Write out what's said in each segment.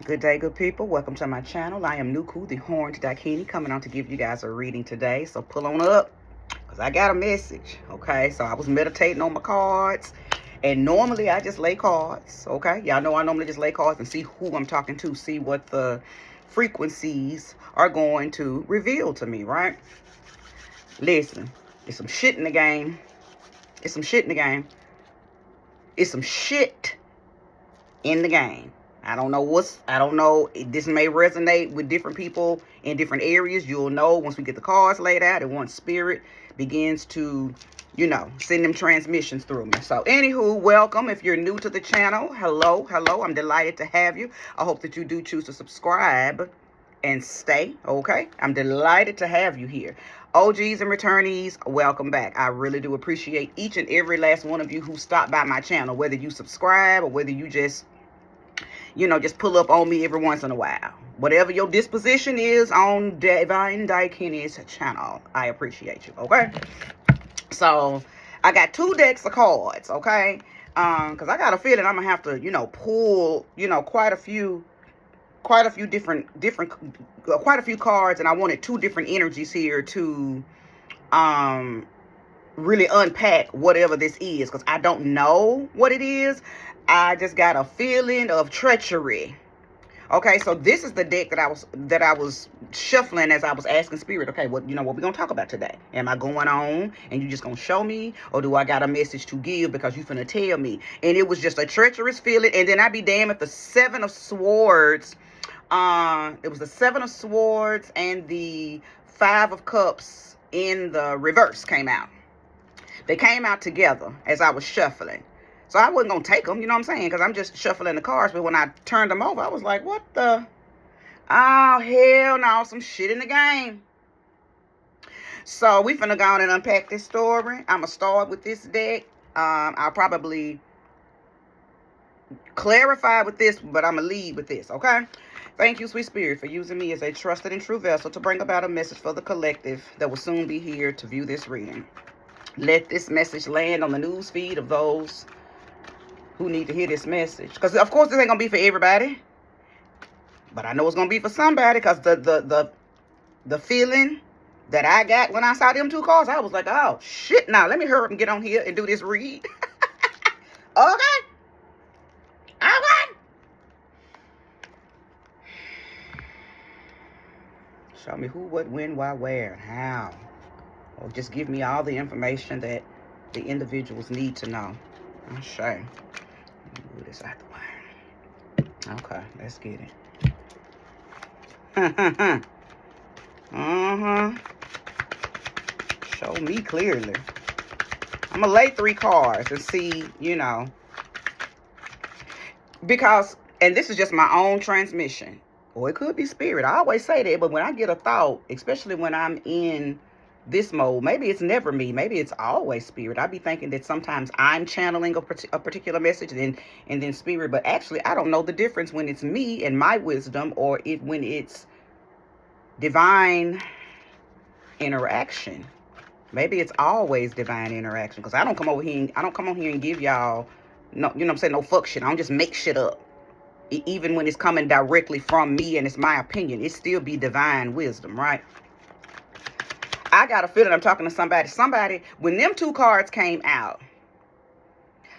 Good day, good people. Welcome to my channel. I am Nuku, the Horned Dakini, coming on to give you guys a reading today. So pull on up, because I got a message, okay? So I was meditating on my cards, and normally I just lay cards, okay? Y'all know I normally just lay cards and see who I'm talking to, see what the frequencies are going to reveal to me, right? Listen, there's some shit in the game. It's some shit in the game. It's some shit in the game. I don't know. This may resonate with different people in different areas. You'll know once we get the cards laid out and once spirit begins to, send them transmissions through me. So anywho, welcome. If you're new to the channel, hello. I'm delighted to have you. I hope that you do choose to subscribe and stay, okay? I'm delighted to have you here. OGs and returnees, welcome back. I really do appreciate each and every last one of you who stopped by my channel, whether you subscribe or whether you just pull up on me every once in a while. Whatever your disposition is on Divine Daikini's channel, I appreciate you, okay? So, I got 2 decks of cards, okay? Because I got a feeling I'm going to have to, pull, quite a few cards, and I wanted 2 different energies here to, really unpack whatever this is, because I don't know what it is. I just got a feeling of treachery. Okay, so this is the deck that I was shuffling as I was asking spirit, okay, what we're gonna talk about today? Am I going on and you just gonna show me, or do I got a message to give because you finna tell me? And it was just a treacherous feeling. And then I'd be damned if the 7 of Swords, it was the 7 of Swords and the 5 of Cups in the reverse came out. They came out together as I was shuffling. So I wasn't going to take them, you know what I'm saying? Because I'm just shuffling the cards. But when I turned them over, I was like, what the? Oh, hell no. Some shit in the game. So we finna go on and unpack this story. I'm going to start with this deck. I'll probably clarify with this, but I'm going to lead with this, okay? Thank you, sweet spirit, for using me as a trusted and true vessel to bring about a message for the collective that will soon be here to view this reading. Let this message land on the news feed of those who need to hear this message. Because, of course, this ain't going to be for everybody. But I know it's going to be for somebody. Because the feeling that I got when I saw them 2 cards, I was like, oh, shit. Now, let me hurry up and get on here and do this read. Okay. All right. Show me who, what, when, why, where, and how. Or just give me all the information that the individuals need to know. I'm sure. Move this out the way. Okay, let's get it. Show me clearly. I'm gonna lay 3 cards and see, because, and this is just my own transmission, or it could be spirit. I always say that, but when I get a thought, especially when I'm in this mode, maybe it's never me, maybe it's always spirit. I be thinking that sometimes I'm channeling a particular message and then spirit, but actually I don't know the difference when it's me and my wisdom, or when it's divine interaction. Maybe it's always divine interaction, because I don't come on here and give y'all no, no fuck shit. I don't just make shit up. Even when it's coming directly from me and it's my opinion, it still be divine wisdom, right? I got a feeling I'm talking to somebody. When them 2 cards came out,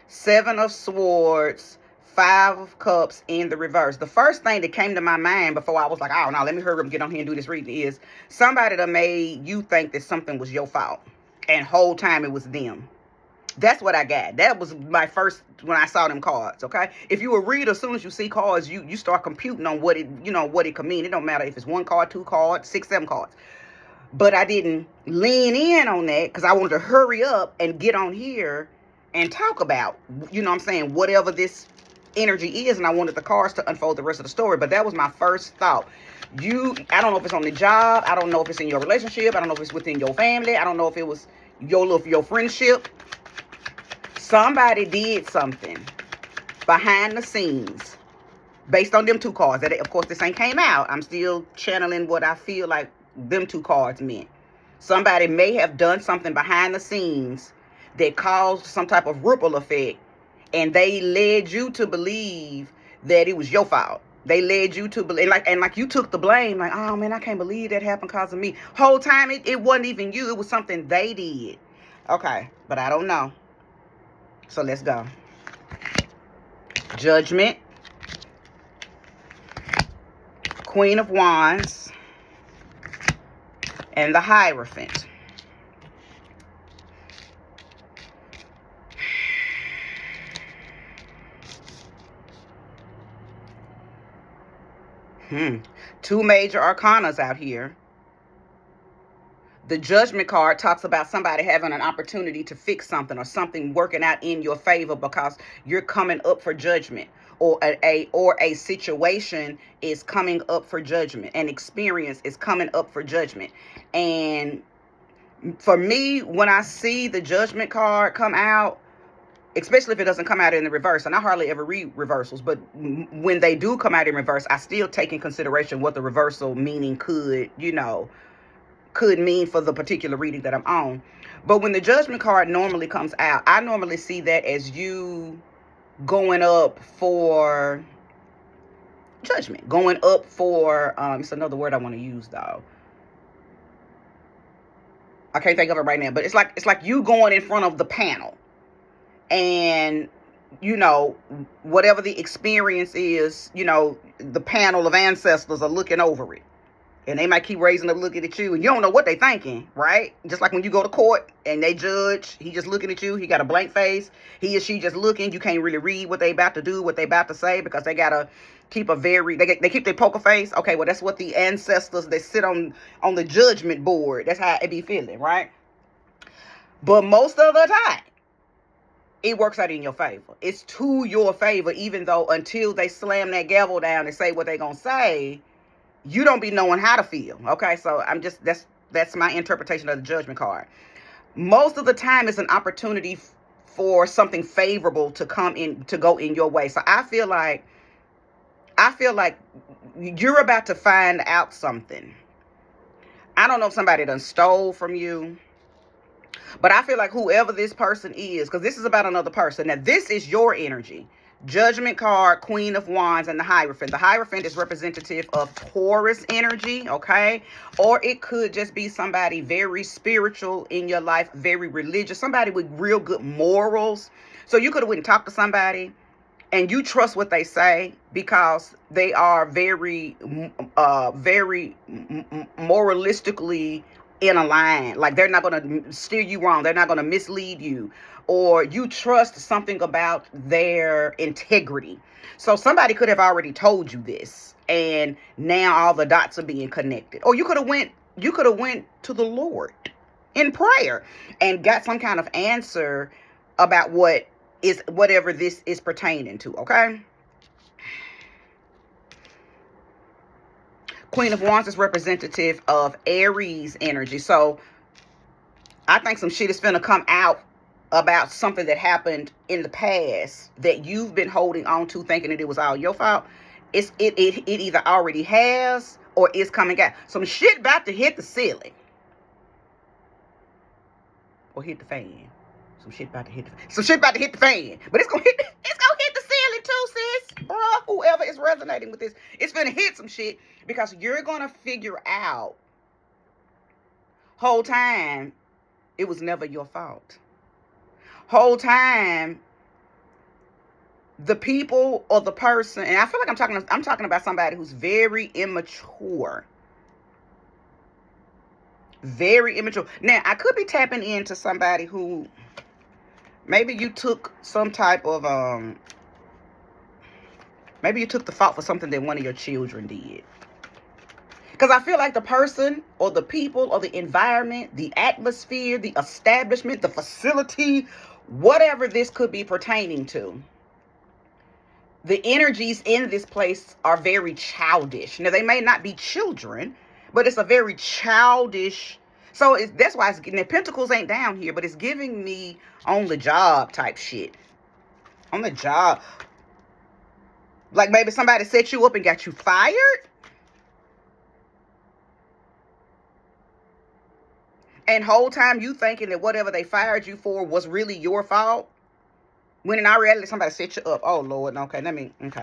7 of Swords, 5 of Cups in the reverse, the first thing that came to my mind before I was like, oh, no, let me hurry up and get on here and do this reading, is somebody that made you think that something was your fault, and whole time it was them. That's what I got. That was my first, when I saw them cards, okay? If you a reader, as soon as you see cards, you start computing on what it, what it could mean. It don't matter if it's 1 card, 2 cards, 6, 7 cards. But I didn't lean in on that because I wanted to hurry up and get on here and talk about, whatever this energy is. And I wanted the cards to unfold the rest of the story. But that was my first thought. I don't know if it's on the job. I don't know if it's in your relationship. I don't know if it's within your family. I don't know if it was your friendship. Somebody did something behind the scenes based on them 2 cards. That, of course, this ain't came out. I'm still channeling what I feel like them 2 cards meant. Somebody may have done something behind the scenes that caused some type of ripple effect, and they led you to believe that it was your fault. They led you to believe, like you took the blame, like, oh man, I can't believe that happened because of me. Whole time it wasn't even you, it was something they did. Okay, but I don't know. So let's go. Judgment, Queen of Wands, and the Hierophant. Two major arcanas out here. The Judgment card talks about somebody having an opportunity to fix something or something working out in your favor because you're coming up for judgment, or a situation is coming up for judgment. An experience is coming up for judgment. And for me, when I see the Judgment card come out, especially if it doesn't come out in the reverse, and I hardly ever read reversals, but when they do come out in reverse, I still take in consideration what the reversal meaning could mean for the particular reading that I'm on. But when the Judgment card normally comes out, I normally see that as you going up for judgment, going up for, it's another word I want to use though. I can't think of it right now, but it's like you going in front of the panel. And, whatever the experience is, the panel of ancestors are looking over it. And they might keep raising up looking at you. And you don't know what they thinking, right? Just like when you go to court and they judge. He just looking at you. He got a blank face. He or she just looking. You can't really read what they about to do, what they about to say. Because they got to keep they keep their poker face. Okay, well, that's what the ancestors that sit on the judgment board. That's how it be feeling, right? But most of the time, it works out in your favor. It's to your favor, even though until they slam that gavel down and say what they gonna say, you don't be knowing how to feel. Okay, so that's my interpretation of the Judgment card. Most of the time, it's an opportunity for something favorable to go in your way. So I feel like you're about to find out something. I don't know if somebody done stole from you. But I feel like whoever this person is, because this is about another person. Now, this is your energy. Judgment card, Queen of Wands, and the Hierophant. The Hierophant is representative of Taurus energy, okay? Or it could just be somebody very spiritual in your life, very religious, somebody with real good morals. So you could have went and talked to somebody, and you trust what they say because they are very moralistically in a line. Like, they're not going to steer you wrong. They're not going to mislead you. Or you trust something about their integrity. So somebody could have already told you this, and now all the dots are being connected. Or you could have went to the Lord in prayer and got some kind of answer about whatever this is pertaining to, okay? Queen of Wands is representative of Aries energy. So I think some shit is finna come out about something that happened in the past that you've been holding on to, thinking that it was all your fault. It either already has or is coming out. Some shit about to hit the ceiling. Or hit the fan. Some shit about to hit the fan. But it's gonna hit the ceiling too, sis. Bruh, whoever is resonating with this, it's gonna hit some shit, because you're gonna figure out whole time it was never your fault. Whole time the people or the person, and I feel like I'm talking about somebody who's very immature. Very immature. Now, I could be tapping into somebody who maybe you took some type of maybe you took the fault for something that one of your children did. Because I feel like the person or the people or the environment, the atmosphere, the establishment, the facility, whatever this could be pertaining to, the energies in this place are very childish. Now, they may not be children, but it's a very childish. So that's why the Pentacles ain't down here, but it's giving me on the job type shit. On the job. Like maybe somebody set you up and got you fired. And whole time you thinking that whatever they fired you for was really your fault. When in our reality somebody set you up. Oh Lord, okay, let me move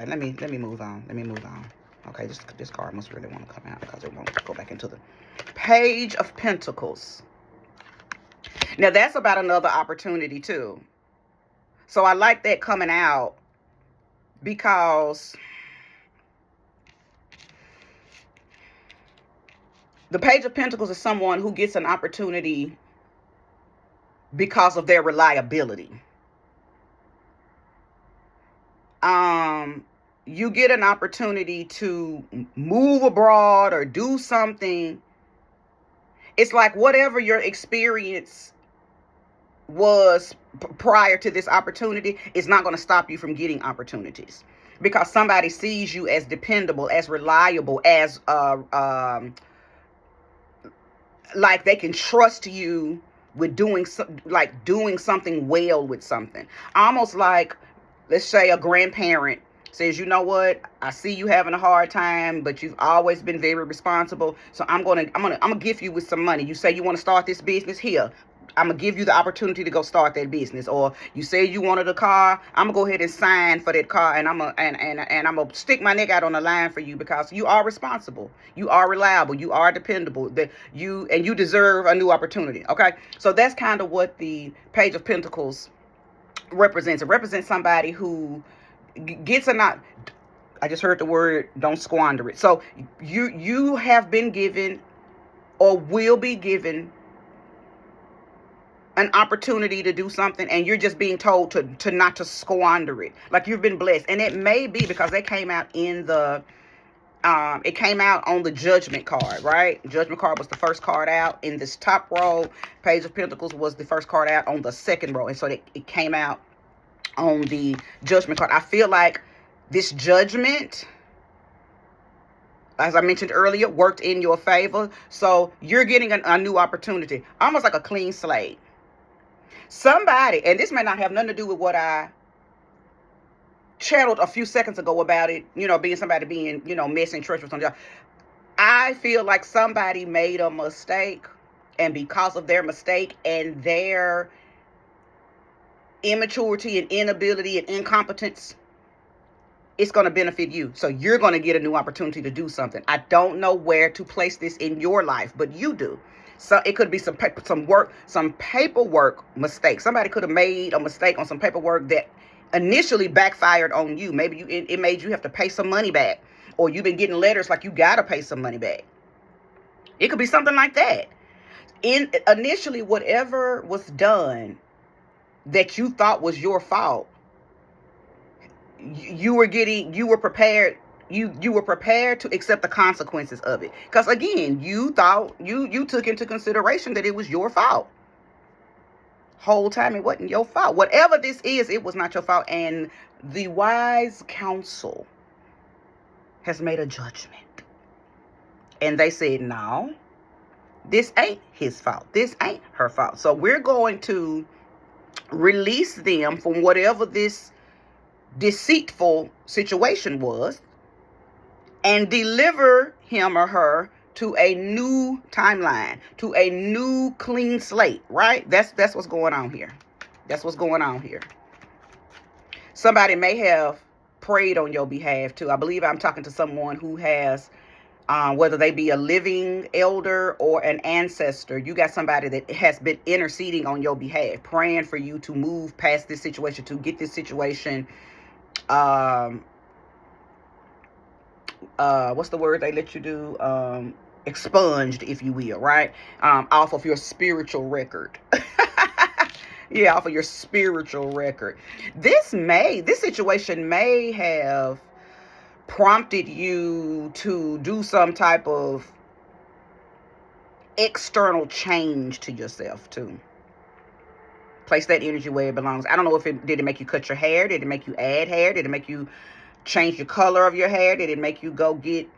on. Let me move on. Okay, this card must really want to come out because it won't go back into the Page of Pentacles. Now, that's about another opportunity, too. So I like that coming out because the Page of Pentacles is someone who gets an opportunity because of their reliability. You get an opportunity to move abroad or do something. It's like whatever your experience was prior to this opportunity is not going to stop you from getting opportunities, because somebody sees you as dependable, as reliable, as like they can trust you with doing something well with something. Almost like, let's say a grandparent says, you know what, I see you having a hard time, but you've always been very responsible, so I'm gonna gift you with some money. You say you want to start this business, here, I'm gonna give you the opportunity to go start that business. Or you say you wanted a car, I'm gonna go ahead and sign for that car, and I'm gonna stick my neck out on the line for you, because you are responsible, you are reliable, you are dependable, that you deserve a new opportunity. Okay, so that's kind of what the Page of Pentacles represents. It represents somebody who gets a not. I just heard the word, don't squander it. So you have been given or will be given an opportunity to do something, and you're just being told to not to squander it. Like, you've been blessed. And it may be because they came out in the it came out on the Judgment card, right? Judgment card was the first card out in this top row. Page of Pentacles was the first card out on the second row, and so it came out on the Judgment card. I feel like this Judgment, as I mentioned earlier, worked in your favor. So you're getting a new opportunity, almost like a clean slate. Somebody, and this may not have nothing to do with what I channeled a few seconds ago about it, being somebody being, messy and treacherous on the job. I feel like somebody made a mistake, and because of their mistake and their immaturity and inability and incompetence, it's going to benefit you. So you're going to get a new opportunity to do something. I don't know where to place this in your life, but you do. So it could be some paperwork mistake. Somebody could have made a mistake on some paperwork that initially backfired on you. Maybe it made you have to pay some money back, or you've been getting letters like you got to pay some money back. It could be something like that. Initially, whatever was done that you thought was your fault, you were prepared to accept the consequences of it, because again, you thought you took into consideration that it was your fault. Whole time it wasn't your fault. Whatever this is, it was not your fault. And the wise counsel has made a judgment, and they said, no, this ain't his fault, this ain't her fault. So we're going to release them from whatever this deceitful situation was, and deliver him or her to a new timeline, to a new clean slate, right? That's what's going on here. That's what's going on here. Somebody may have prayed on your behalf too. I believe I'm talking to someone who has, whether they be a living elder or an ancestor, you got somebody that has been interceding on your behalf, praying for you to move past this situation, to get this situation, what's the word they let you do? Expunged, if you will, right? Off of your spiritual record. Yeah, off of your spiritual record. This situation may have prompted you to do some type of external change to yourself too. Place that energy where it belongs. I don't know if did it make you cut your hair? Did it make you add hair? Did it make you change the color of your hair? Did it make you go get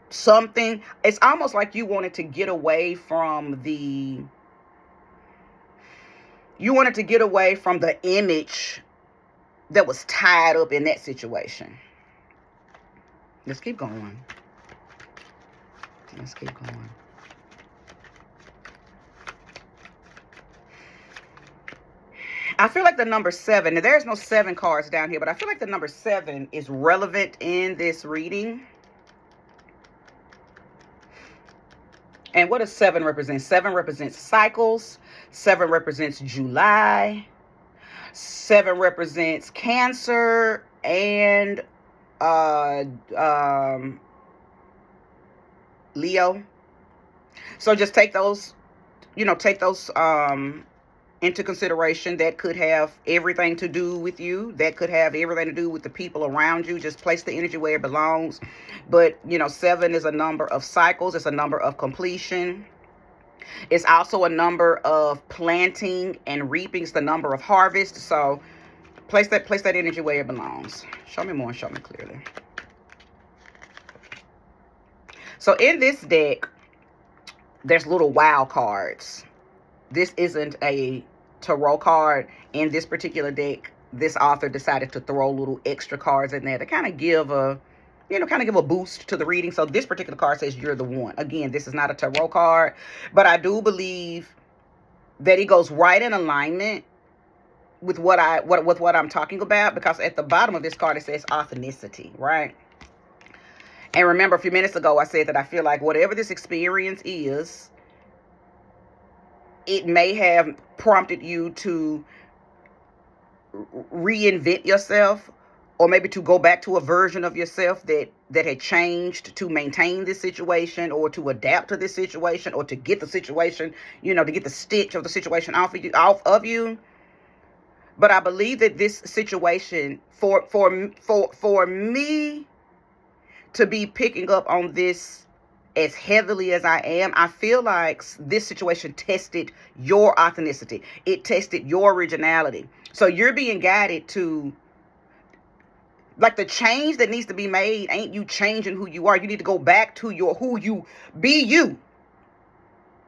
something? It's almost like you wanted to get away from the image that was tied up in that situation. Let's keep going. I feel like the number 7, now there's no 7 cards down here, but I feel like the number 7 is relevant in this reading. And what does 7 represent? 7 represents cycles. 7 represents July. 7 represents Cancer and Leo. So just take those, into consideration. That could have everything to do with you. That could have everything to do with the people around you. Just place the energy where it belongs. But 7 is a number of cycles. It's a number of completion. It's also a number of planting and reaping. It's the number of harvest. So place that energy where it belongs. Show me more and show me clearly. So in this deck, there's little wild cards. This isn't a tarot card. In this particular deck, this author decided to throw little extra cards in there to kind of give a boost to the reading. So this particular card says you're the one. Again, this is not a tarot card, but I do believe that it goes right in alignment with what I'm talking about, because at the bottom of this card it says authenticity, right? And remember, a few minutes ago I said that I feel like whatever this experience is, it may have prompted you to reinvent yourself, or maybe to go back to a version of yourself that had changed to maintain this situation, or to adapt to this situation, or to get the situation, to get the stitch of the situation off of you. But I believe that this situation, for me to be picking up on this as heavily as I am, I feel like this situation tested your authenticity. It tested your originality. So you're being guided to, like, the change that needs to be made ain't you changing who you are. You need to go back to be you.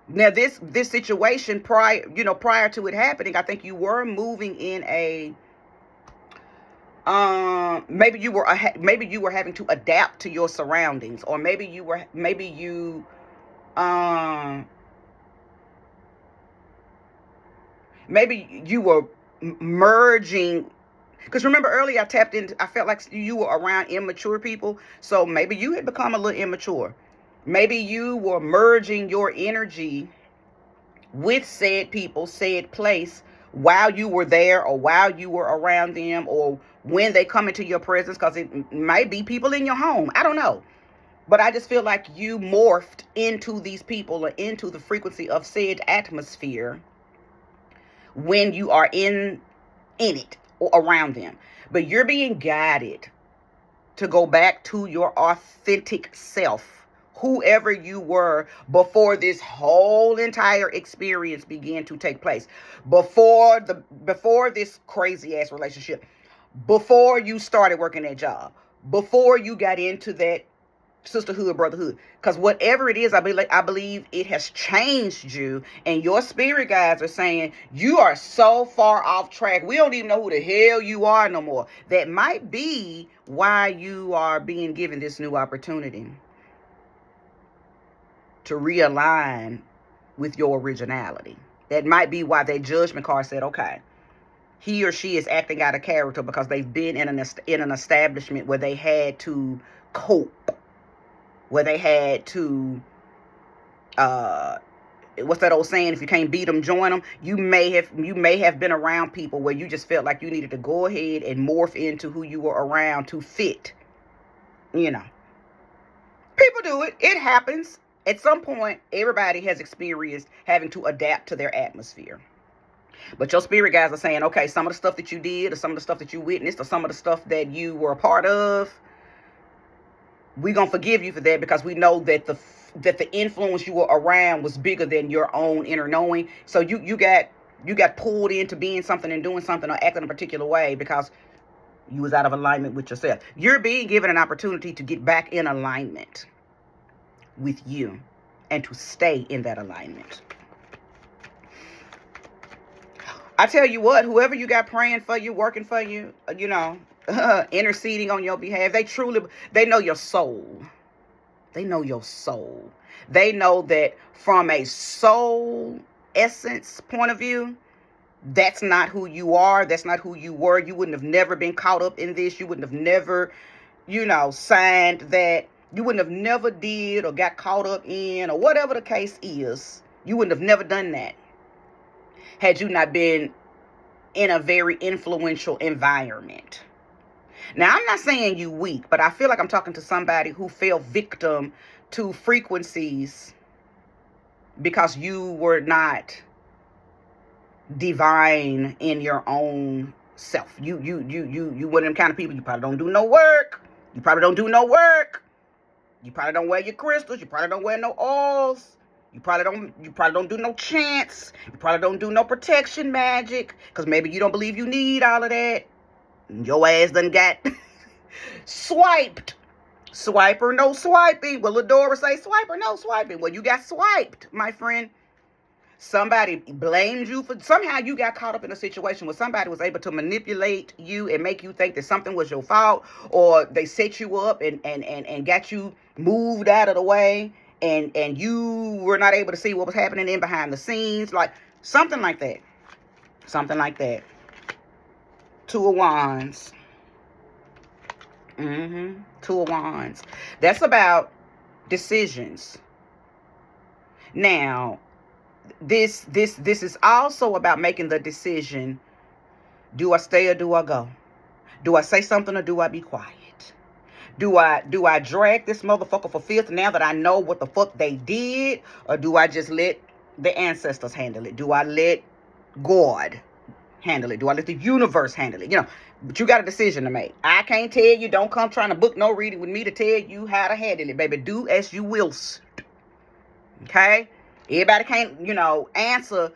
Now, this situation prior to it happening, I think you were maybe you were having to adapt to your surroundings, or maybe you were merging. Because remember earlier I felt like you were around immature people. So maybe you had become a little immature. Maybe you were merging your energy with said people, said place, while you were there, or while you were around them, or when they come into your presence, because it might be people in your home. I don't know. But I just feel like you morphed into these people, or into the frequency of said atmosphere when you are in it or around them. But you're being guided to go back to your authentic self, whoever you were before this whole entire experience began to take place, before this crazy ass relationship, before you started working that job, before you got into that sisterhood, brotherhood. Because whatever it is, I believe it has changed you, and your spirit guides are saying you are so far off track, we don't even know who the hell you are no more. That might be why you are being given this new opportunity to realign with your originality. That might be why that judgment card said, okay, he or she is acting out of character because they've been in an establishment where they had to cope, where they had to, what's that old saying? If you can't beat them, join them. You may have been around people where you just felt like you needed to go ahead and morph into who you were around to fit. People do it. It happens. At some point, everybody has experienced having to adapt to their atmosphere. But your spirit guides are saying, okay, some of the stuff that you did, or some of the stuff that you witnessed, or some of the stuff that you were a part of, we're going to forgive you for that, because we know that the influence you were around was bigger than your own inner knowing. So you got pulled into being something and doing something or acting a particular way because you was out of alignment with yourself. You're being given an opportunity to get back in alignment with you and to stay in that alignment. I tell you what, whoever you got praying for you, working for you, interceding on your behalf, they know your soul. They know your soul. They know that from a soul essence point of view, that's not who you are. That's not who you were. You wouldn't have never been caught up in this. You wouldn't have never, signed that You wouldn't have never did or got caught up in or whatever the case is. You wouldn't have never done that had you not been in a very influential environment. Now, I'm not saying you weak, but I feel like I'm talking to somebody who fell victim to frequencies because you were not divine in your own self. You one of them kind of people. You probably don't do no work. You probably don't do no work. You probably don't wear your crystals. You probably don't wear no oils. You probably don't do no chants. You probably don't do no protection magic. Because maybe you don't believe you need all of that. Your ass done got swiped. Swiper, no swiping. Well, Ladora say swiper, no swiping. Well, you got swiped, my friend. Somebody blamed you for, somehow you got caught up in a situation where somebody was able to manipulate you and make you think that something was your fault, or they set you up and got you moved out of the way, and you were not able to see what was happening in behind the scenes, like something like that. Something like that. Two of Wands. Two of Wands. That's about decisions. Now, this is also about making the decision. Do I stay or do I go? Do I say something or do I be quiet? Do I drag this motherfucker for filth now that I know what the fuck they did? Or do I just let the ancestors handle it? Do I let God handle it? Do I let the universe handle it? You know, but you got a decision to make. I can't tell you, don't come trying to book no reading with me to tell you how to handle it, baby. Do as you will. Okay? Everybody can't, answer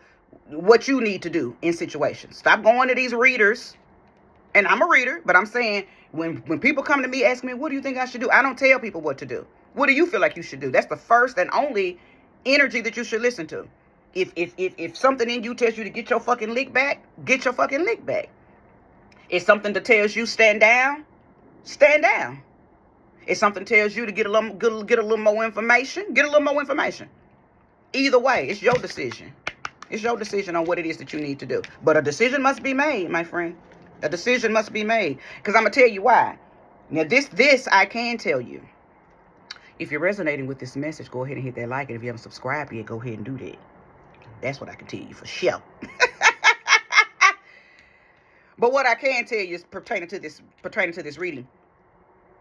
what you need to do in situations. Stop going to these readers. And I'm a reader, but I'm saying when people come to me asking me, what do you think I should do? I don't tell people what to do. What do you feel like you should do? That's the first and only energy that you should listen to. If something in you tells you to get your fucking lick back, get your fucking lick back. If something that tells you stand down, stand down. If something tells you to get a little more information, get a little more information. Either way, it's your decision. It's your decision on what it is that you need to do. But a decision must be made, my friend. A decision must be made. Because I'm going to tell you why. Now, this I can tell you. If you're resonating with this message, go ahead and hit that like. And if you haven't subscribed yet, go ahead and do that. That's what I can tell you for sure. But what I can tell you is pertaining to this reading.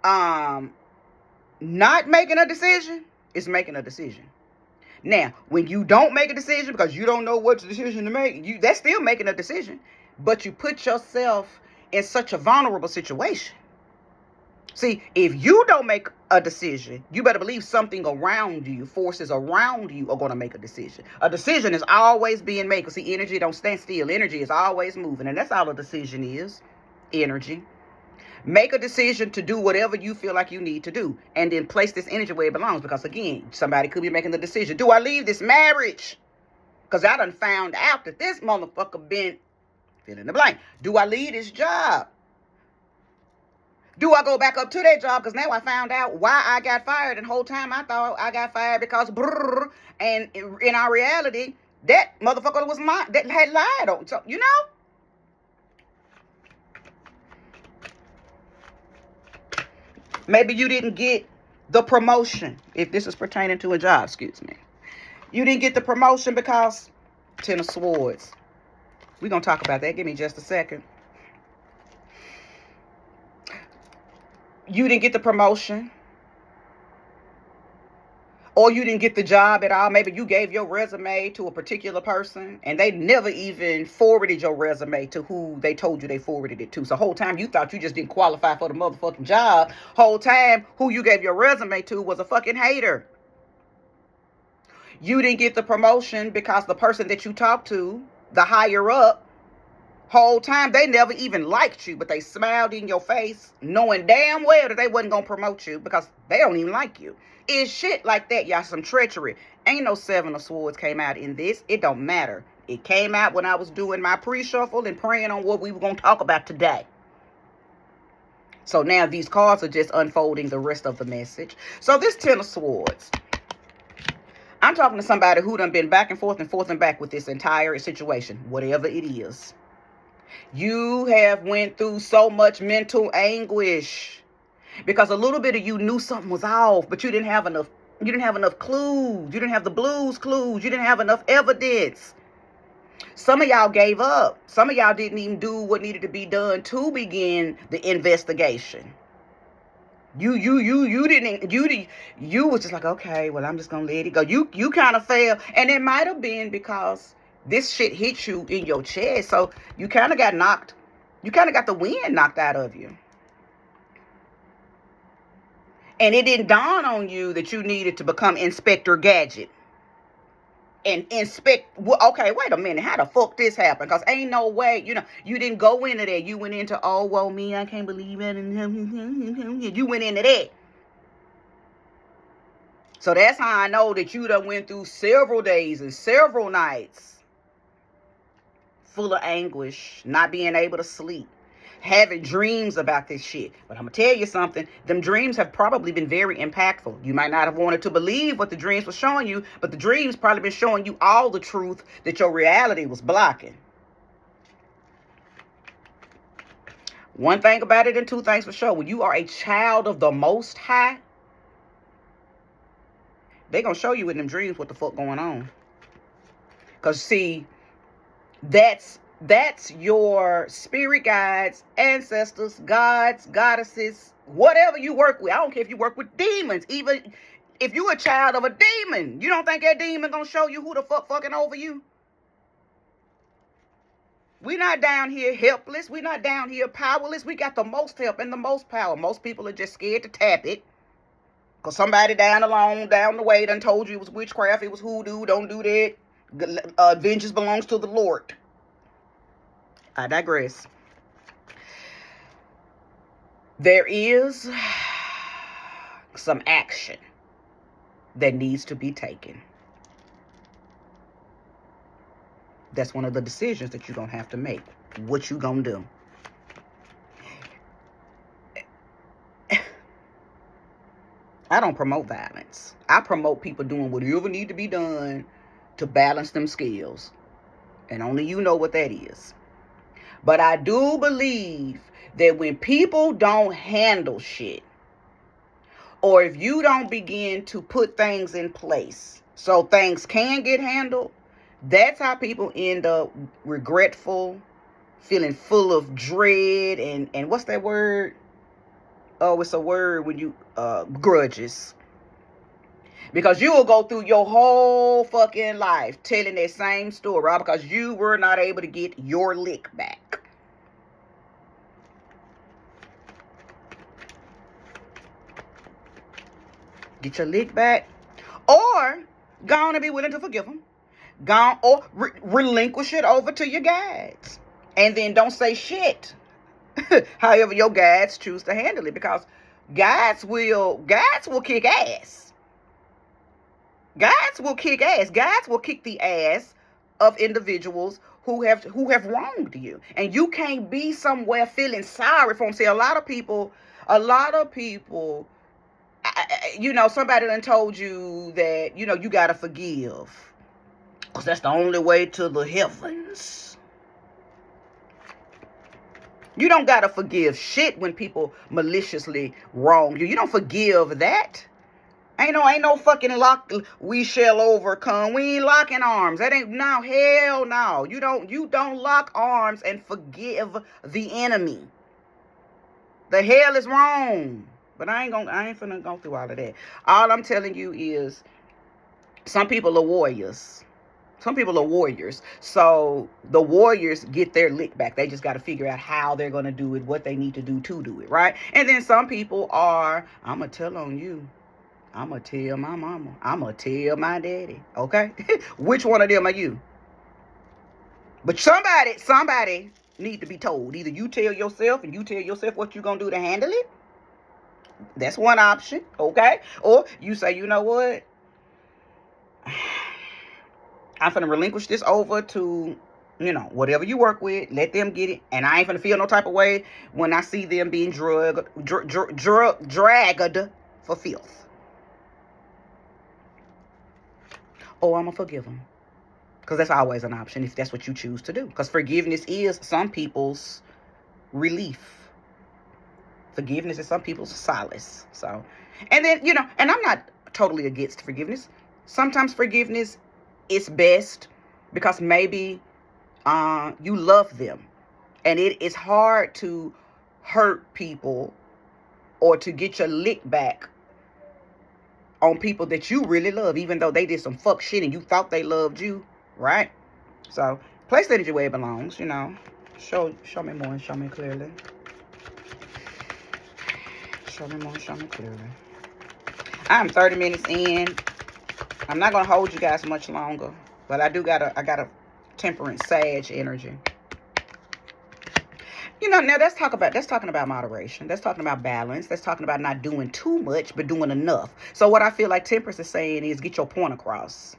Not making a decision is making a decision. Now, when you don't make a decision because you don't know what decision to make, that's still making a decision. But you put yourself in such a vulnerable situation. See, if you don't make a decision, you better believe something around you, forces around you are going to make a decision. A decision is always being made. Because see, energy don't stand still. Energy is always moving. And that's all a decision is. Energy. Make a decision to do whatever you feel like you need to do. And then place this energy where it belongs. Because again, somebody could be making the decision. Do I leave this marriage? Because I done found out that this motherfucker been fill in the blank. Do I leave this job? Do I go back up to that job? Because now I found out why I got fired. And the whole time I thought I got fired because and in our reality, that motherfucker was that had lied on. So, maybe you didn't get the promotion. If this is pertaining to a job, excuse me. You didn't get the promotion because Ten of Swords. We're going to talk about that. Give me just a second. You didn't get the promotion. Or you didn't get the job at all. Maybe you gave your resume to a particular person and they never even forwarded your resume to who they told you they forwarded it to. So whole time you thought you just didn't qualify for the motherfucking job. Whole time who you gave your resume to was a fucking hater. You didn't get the promotion because the person that you talked to, the higher up, whole time they never even liked you, but they smiled in your face knowing damn well that they wasn't going to promote you because they don't even like you. It's shit like that, y'all. Some treachery. Ain't no Seven of Swords came out in this. It don't matter. It came out when I was doing my pre-shuffle and praying on what we were going to talk about today. So now these cards are just unfolding the rest of the message. So this Ten of Swords. I'm talking to somebody who done been back and forth and back with this entire situation, whatever it is. You have went through so much mental anguish. Because a little bit of you knew something was off, but you didn't have enough. You didn't have enough clues. You didn't have the blues clues. You didn't have enough evidence. Some of y'all gave up. Some of y'all didn't even do what needed to be done to begin the investigation. You was just like, okay, well, I'm just gonna let it go. You kind of failed, and it might have been because this shit hit you in your chest, so you kind of got knocked. You kind of got the wind knocked out of you, and it didn't dawn on you that you needed to become Inspector Gadget and inspect. Well, okay, wait a minute, how the fuck this happened? Because ain't no way, you didn't go into that. You went into, oh, well, me, I can't believe it, and you went into that. So that's how I know that you done went through several days and several nights full of anguish, not being able to sleep, having dreams about this shit. But I'm going to tell you something. Them dreams have probably been very impactful. You might not have wanted to believe what the dreams were showing you, but the dreams probably been showing you all the truth that your reality was blocking. One thing about it and two things for sure. When you are a child of the Most High, they gonna show you in them dreams what the fuck going on. Because see, that's your spirit guides, ancestors, gods, goddesses, whatever you work with. I don't care if you work with demons. Even if you a child of a demon, you don't think that demon gonna show you who the fuck fucking over you? We're not down here helpless. We're not down here powerless. We got the most help and the most power. Most people are just scared to tap it. Because somebody down the way done told you it was witchcraft, it was hoodoo, don't do that. Vengeance belongs to the Lord. I digress. There is some action that needs to be taken. That's one of the decisions that you're going to have to make. What you going to do? I don't promote violence. I promote people doing whatever need to be done to balance them skills. And only you know what that is. But I do believe that when people don't handle shit, or if you don't begin to put things in place so things can get handled, that's how people end up regretful, feeling full of dread, and what's that word? Oh, it's a word when you, grudges. Because you will go through your whole fucking life telling that same story, right? Because you were not able to get your lick back. Get your lick back. Or go on and be willing to forgive them. Go on, or relinquish it over to your guides. And then don't say shit. However your guides choose to handle it. Because guides will kick ass. Guides will kick ass. Guides will kick the ass of individuals who have wronged you. And you can't be somewhere feeling sorry for them. See, a lot of people, somebody done told you that, you got to forgive. Because that's the only way to the heavens. You don't got to forgive shit when people maliciously wrong you. You don't forgive that. Ain't no fucking lock. We shall overcome. We ain't locking arms. That ain't, no, hell no. You don't lock arms and forgive the enemy. The hell is wrong. But I ain't finna go through all of that. All I'm telling you is some people are warriors. Some people are warriors. So the warriors get their lick back. They just got to figure out how they're going to do it, what they need to do it, right? And then some people are, I'm going to tell on you. I'm going to tell my mama. I'm going to tell my daddy. Okay? Which one of them are you? But somebody need to be told. Either you tell yourself and you tell yourself what you're going to do to handle it. That's one option. Okay? Or you say, you know what? I'm going to relinquish this over to, whatever you work with. Let them get it. And I ain't going to feel no type of way when I see them being dragged for filth. Or I'm going to forgive them. Because that's always an option if that's what you choose to do. Because forgiveness is some people's relief. Forgiveness is some people's solace. So, and then, and I'm not totally against forgiveness. Sometimes forgiveness is best because maybe you love them. And it is hard to hurt people or to get your lick back on people that you really love, even though they did some fuck shit and you thought they loved you, right? So place the energy where it belongs, Show me more and show me clearly. Show me more and show me clearly. I'm 30 minutes in. I'm not gonna hold you guys much longer, but I got a temperance sage energy. Now that's talking about moderation. That's talking about balance. That's talking about not doing too much, but doing enough. So what I feel like temperance is saying is get your point across.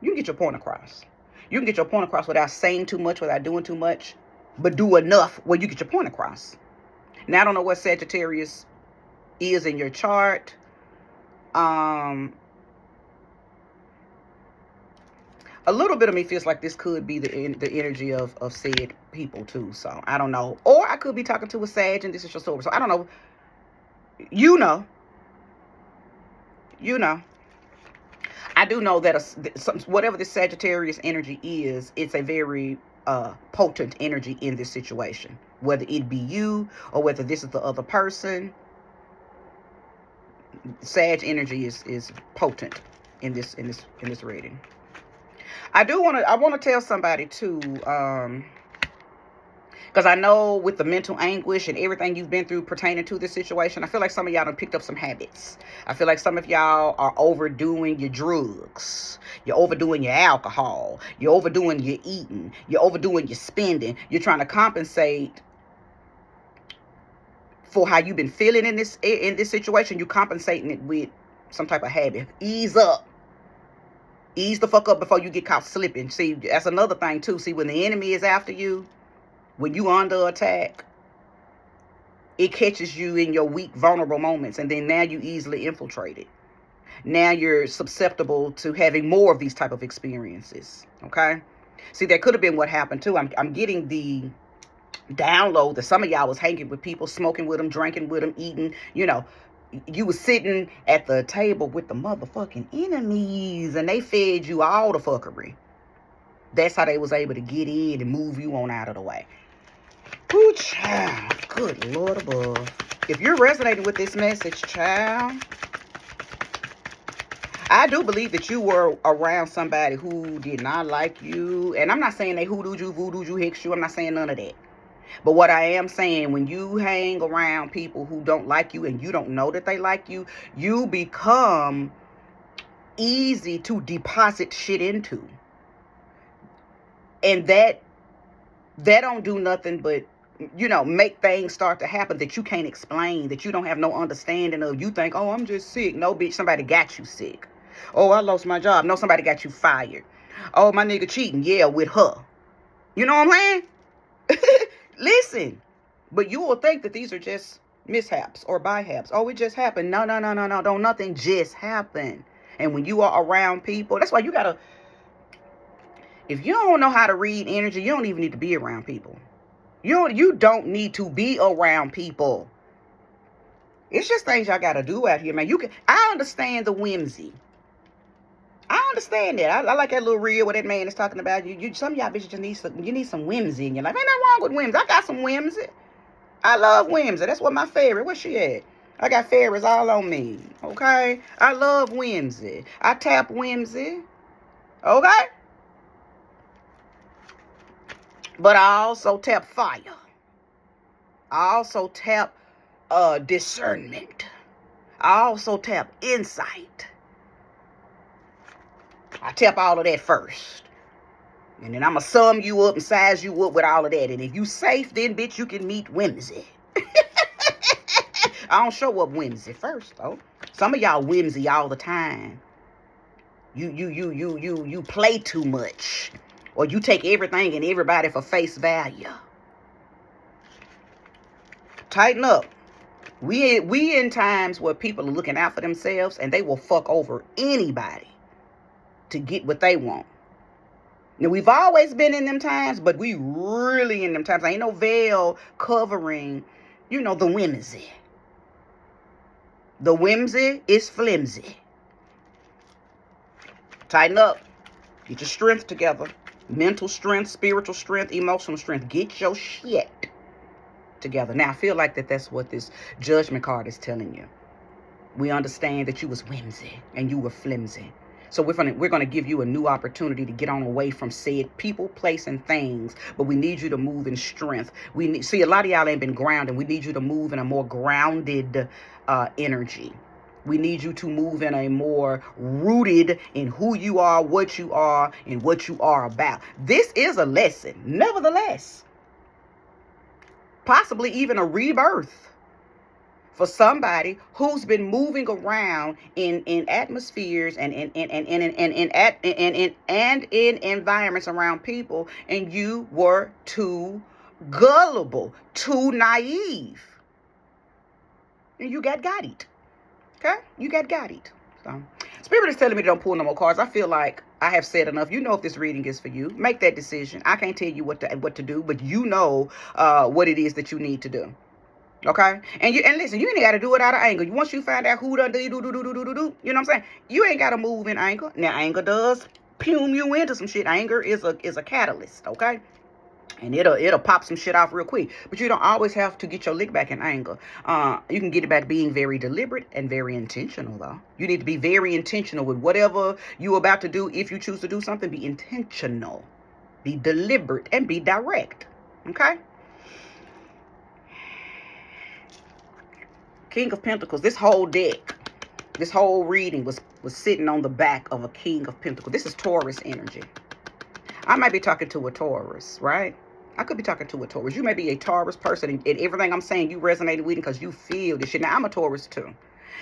You can get your point across. You can get your point across without saying too much, without doing too much, but do enough where you get your point across. Now, I don't know what Sagittarius is in your chart. A little bit of me feels like this could be the energy of said people too. So I don't know. Or I could be talking to a Sag and this is your soul. So I don't know. I do know that whatever the Sagittarius energy is, it's a very potent energy in this situation. Whether it be you or whether this is the other person, Sag energy is potent in this reading. I want to tell somebody too, because I know with the mental anguish and everything you've been through pertaining to this situation, I feel like some of y'all done picked up some habits. I feel like some of y'all are overdoing your drugs. You're overdoing your alcohol. You're overdoing your eating. You're overdoing your spending. You're trying to compensate for how you've been feeling in this situation. You're compensating it with some type of habit. Ease up. Ease the fuck up before you get caught slipping. See, that's another thing too. See, when the enemy is after you, when you under attack, it catches you in your weak, vulnerable moments. And then now you easily infiltrated. Now you're susceptible to having more of these type of experiences. Okay? See, that could have been what happened too. I'm getting the download that some of y'all was hanging with people, smoking with them, drinking with them, eating, you was sitting at the table with the motherfucking enemies and they fed you all the fuckery. That's how they was able to get in and move you on out of the way. Ooh, child. Good Lord above. If you're resonating with this message, child, I do believe that you were around somebody who did not like you. And I'm not saying they hoodooed you, voodooed you, hexed you. I'm not saying none of that. But what I am saying, when you hang around people who don't like you and you don't know that they like you, you become easy to deposit shit into. And that don't do nothing but, make things start to happen that you can't explain, that you don't have no understanding of. You think, oh, I'm just sick. No, bitch, somebody got you sick. Oh, I lost my job. No, somebody got you fired. Oh, my nigga cheating. Yeah, with her. You know what I'm saying? Listen, but you will think that these are just mishaps or byhaps. Oh, it just happened. No. Don't nothing just happen. And when you are around people, that's why you gotta, if you don't know how to read energy, you don't even need to be around people. You don't need to be around people. It's just things y'all gotta do out here, man. I understand the whimsy. I understand that. I like that little reel where that man is talking about you. Some of y'all bitches just need some whimsy in your life. Ain't nothing wrong with whimsy. I got some whimsy. I love whimsy. That's what my favorite. Where's she at? I got fairies all on me. Okay? I love whimsy. I tap whimsy. Okay? But I also tap fire. I also tap discernment. I also tap insight. I tap all of that first. And then I'm going to sum you up and size you up with all of that. And if you safe, then, bitch, you can meet whimsy. I don't show up whimsy first, though. Some of y'all whimsy all the time. You play too much. Or you take everything and everybody for face value. Tighten up. We in times where people are looking out for themselves and they will fuck over anybody to get what they want. Now, we've always been in them times, but we really in them times. Ain't no veil covering, You know, the whimsy. The whimsy is flimsy. Tighten up. Get your strength together. Mental strength, spiritual strength, emotional strength. Get your shit together. Now, I feel like that's what this judgment card is telling you. We understand that you was whimsy and you were flimsy. So we're gonna give you a new opportunity to get on away from said people, place, and things. But we need you to move in strength. See, a lot of y'all ain't been grounded. We need you to move in a more grounded energy. We need you to move in a more rooted in who you are, and what you are about. This is a lesson, nevertheless. Possibly even a rebirth for somebody who's been moving around in atmospheres and in environments around people, and you were too gullible, too naive, and you got it. Okay, you got it. So, Spirit is telling me to don't pull no more cards. I feel like I have said enough. You know if this reading is for you. Make that decision. I can't tell you what to do, but you know what it is that you need to do. Okay, and listen, you ain't got to do it out of anger. Once you find out who done do, you know what I'm saying? You ain't got to move in anger. Now, anger does plume you into some shit. Anger is a catalyst, okay? And it'll pop some shit off real quick. But you don't always have to get your lick back in anger. You can get it back being very deliberate and very intentional, though. You need to be very intentional with whatever you're about to do. If you choose to do something, be intentional, be deliberate, and be direct. Okay? King of Pentacles. This whole deck, this whole reading was sitting on the back of a King of Pentacles. This is Taurus energy. I might be talking to a Taurus, right? I could be talking to a Taurus. You may be a Taurus person, and everything I'm saying you resonated with because you feel this shit. Now, I'm a Taurus too.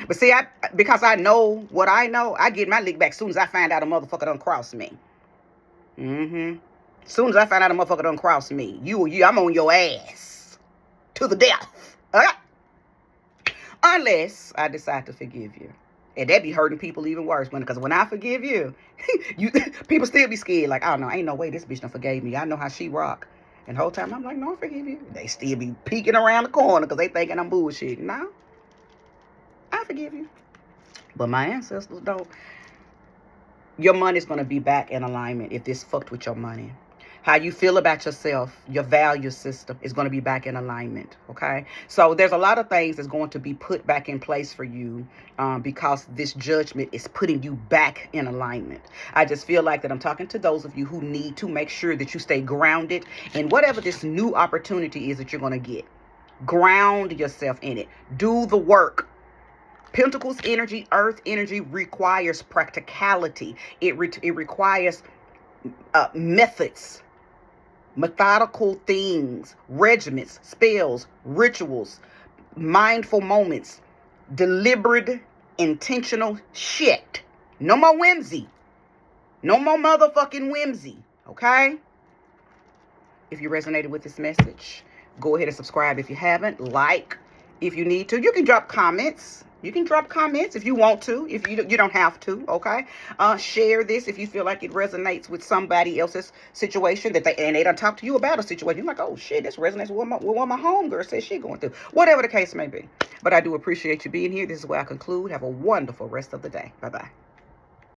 But see, because I know what I know, I get my lick back as soon as I find out a motherfucker done cross me. As soon as I find out a motherfucker done cross me, I'm on your ass to the death. Okay? Unless I decide to forgive you. And that be hurting people even worse. Because when I forgive you, people still be scared. Like, oh, no, ain't no way this bitch done forgave me. I know how she rock. And the whole time I'm like, no, I forgive you. They still be peeking around the corner because they thinking I'm bullshitting. No, I forgive you. But my ancestors don't. Your money's going to be back in alignment if this fucked with your money. How you feel about yourself, your value system is going to be back in alignment, okay? So there's a lot of things that's going to be put back in place for you because this judgment is putting you back in alignment. I just feel like that I'm talking to those of you who need to make sure that you stay grounded in whatever this new opportunity is that you're going to get. Ground yourself in it. Do the work. Pentacles energy, earth energy requires practicality. It requires methods. Methodical things, regiments, spells, rituals, mindful moments, deliberate, intentional shit. No more whimsy. No more motherfucking whimsy. Okay? If you resonated with this message, go ahead and subscribe if you haven't. Like if you need to. You can drop comments. You can drop comments if you want to. If you don't have to, okay? Share this if you feel like it resonates with somebody else's situation they done talk to you about a situation. You're like, oh shit, this resonates with what my homegirl says she's going through. Whatever the case may be. But I do appreciate you being here. This is where I conclude. Have a wonderful rest of the day. Bye-bye.